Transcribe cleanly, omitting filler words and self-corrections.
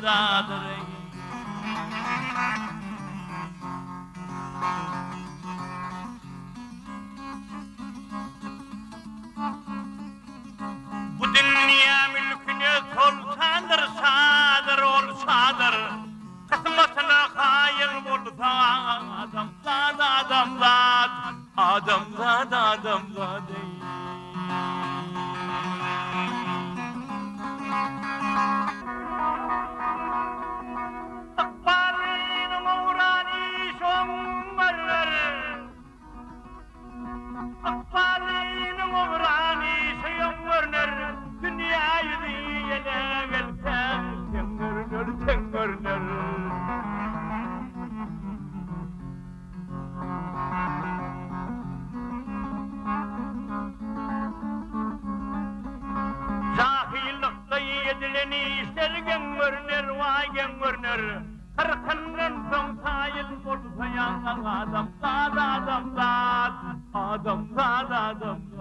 zadır. Bu dünya mülküne sultandır, sadır olsadır. Kısmetine hayır olsa adamzad, adamzad, adamzad, adamzad. Akbalin uğrani şommarlar, akbalin uğrani şommarlar. Dünya yüzüne gelsen tengörnür, tengörnür. Cahillikle yedileni sergen görünür, vay görünür. Kırkından son sayın olsa yan adam, adam, adam, adam, adam, adam.